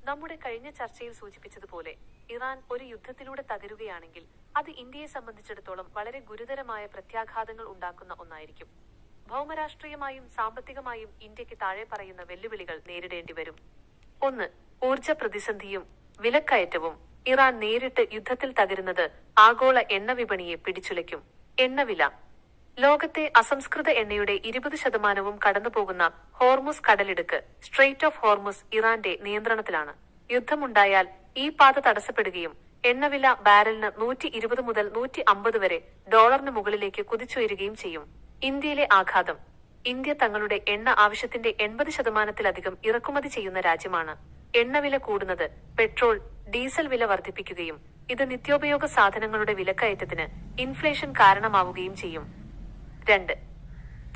നമ്മുടെ കഴിഞ്ഞ ചർച്ചയിൽ സൂചിപ്പിച്ചതുപോലെ ഇറാൻ ഒരു യുദ്ധത്തിലൂടെ തകരുകയാണെങ്കിൽ അത് ഇന്ത്യയെ സംബന്ധിച്ചിടത്തോളം വളരെ ഗുരുതരമായ പ്രത്യാഘാതങ്ങൾ ഉണ്ടാക്കുന്ന ഒന്നായിരിക്കും. ഭൗമരാഷ്ട്രീയമായും സാമ്പത്തികമായും ഇന്ത്യക്ക് താഴെ പറയുന്ന വെല്ലുവിളികൾ നേരിടേണ്ടി വരും. 1. ഊർജ പ്രതിസന്ധിയും വിലക്കയറ്റവും. ഇറാൻ നേരിട്ട് യുദ്ധത്തിൽ തകരുന്നത് ആഗോള എണ്ണ വിപണിയെ പിടിച്ചുലയ്ക്കും. എണ്ണവില. ലോകത്തെ അസംസ്കൃത എണ്ണയുടെ 20% കടന്നുപോകുന്ന ഹോർമുസ് കടലിടുക്ക് സ്ട്രെയ്റ്റ് ഓഫ് ഹോർമുസ് ഇറാന്റെ നിയന്ത്രണത്തിലാണ്. യുദ്ധമുണ്ടായാൽ ഈ പാത തടസ്സപ്പെടുകയും എണ്ണവില ബാരലിന് $120 മുതൽ $150 വരെ ഡോളറിന് മുകളിലേക്ക് കുതിച്ചുയരുകയും ചെയ്യും. ഇന്ത്യയിലെ ആഘാതം. ഇന്ത്യ തങ്ങളുടെ എണ്ണ ആവശ്യത്തിന്റെ 80%-ലധികം ഇറക്കുമതി ചെയ്യുന്ന രാജ്യമാണ്. എണ്ണവില കൂടുന്നത് പെട്രോൾ, ഡീസൽ വില വർദ്ധിപ്പിക്കുകയും ഇത് നിത്യോപയോഗ സാധനങ്ങളുടെ വിലക്കയറ്റത്തിന് ഇൻഫ്ലേഷൻ കാരണമാവുകയും ചെയ്യും. 2.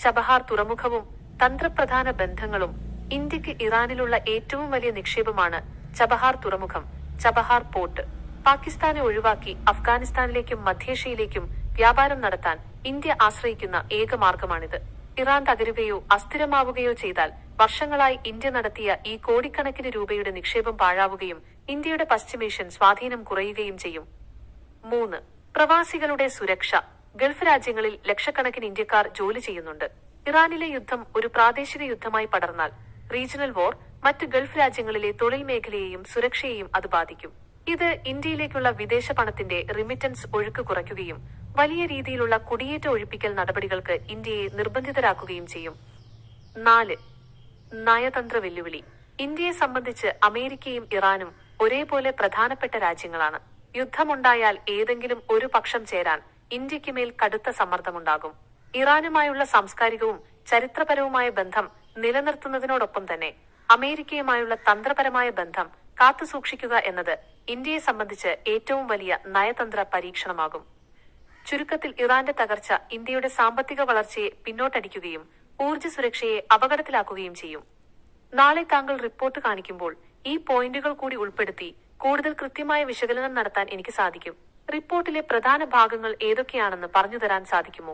ചബഹാർ തുറമുഖവും തന്ത്രപ്രധാന ബന്ധങ്ങളും. ഇന്ത്യക്ക് ഇറാനിലുള്ള ഏറ്റവും വലിയ നിക്ഷേപമാണ് ചബഹാർ തുറമുഖം, ചബഹാർ പോർട്ട്. പാകിസ്ഥാനെ ഒഴിവാക്കി അഫ്ഗാനിസ്ഥാനിലേക്കും മധ്യേഷ്യയിലേക്കും വ്യാപാരം നടത്താൻ ഇന്ത്യ ആശ്രയിക്കുന്ന ഏക മാർഗമാണിത്. ഇറാൻ തകരുകയോ അസ്ഥിരമാവുകയോ ചെയ്താൽ വർഷങ്ങളായി ഇന്ത്യ നടത്തിയ ഈ കോടിക്കണക്കിന് രൂപയുടെ നിക്ഷേപം പാഴാവുകയും ഇന്ത്യയുടെ പശ്ചിമേഷ്യൻ സ്വാധീനം കുറയുകയും ചെയ്യും. 3. പ്രവാസികളുടെ സുരക്ഷ. ഗൾഫ് രാജ്യങ്ങളിൽ ലക്ഷക്കണക്കിന് ഇന്ത്യക്കാർ ജോലി ചെയ്യുന്നുണ്ട്. ഇറാനിലെ യുദ്ധം ഒരു പ്രാദേശിക യുദ്ധമായി പടർന്നാൽ റീജിയണൽ വോർ മറ്റ് ഗൾഫ് രാജ്യങ്ങളിലെ തൊഴിൽ മേഖലയെയും സുരക്ഷയെയും അത് ബാധിക്കും. ഇത് ഇന്ത്യയിലേക്കുള്ള വിദേശ പണത്തിന്റെ റിമിറ്റൻസ് ഒഴുക്ക് കുറയ്ക്കുകയും വലിയ രീതിയിലുള്ള കുടിയേറ്റ ഒഴിപ്പിക്കൽ നടപടികൾക്ക് ഇന്ത്യയെ നിർബന്ധിതരാക്കുകയും ചെയ്യും. 4. നയതന്ത്ര വെല്ലുവിളി. ഇന്ത്യയെ സംബന്ധിച്ച് അമേരിക്കയും ഇറാനും ഒരേപോലെ പ്രധാനപ്പെട്ട രാജ്യങ്ങളാണ്. യുദ്ധമുണ്ടായാൽ ഏതെങ്കിലും ഒരു പക്ഷം ചേരാൻ ഇന്ത്യക്ക് മേൽ കടുത്ത സമ്മർദ്ദമുണ്ടാകും. ഇറാനുമായുള്ള സാംസ്കാരികവും ചരിത്രപരവുമായ ബന്ധം നിലനിർത്തുന്നതിനോടൊപ്പം തന്നെ അമേരിക്കയുമായുള്ള തന്ത്രപരമായ ബന്ധം കാത്തുസൂക്ഷിക്കുക എന്നത് ഇന്ത്യയെ സംബന്ധിച്ച് ഏറ്റവും വലിയ നയതന്ത്ര പരീക്ഷണമാകും. ചുരുക്കത്തിൽ ഇറാന്റെ തകർച്ച ഇന്ത്യയുടെ സാമ്പത്തിക വളർച്ചയെ പിന്നോട്ടടിക്കുകയും ഊർജ്ജ സുരക്ഷയെ അപകടത്തിലാക്കുകയും ചെയ്യും. നാളെ താങ്കൾ റിപ്പോർട്ട് കാണിക്കുമ്പോൾ ഈ പോയിന്റുകൾ കൂടി ഉൾപ്പെടുത്തി കൂടുതൽ കൃത്യമായ വിശകലനം നടത്താൻ എനിക്ക് സാധിക്കും. റിപ്പോർട്ടിലെ പ്രധാന ഭാഗങ്ങൾ ഏതൊക്കെയാണെന്ന് പറഞ്ഞുതരാൻ സാധിക്കുമോ?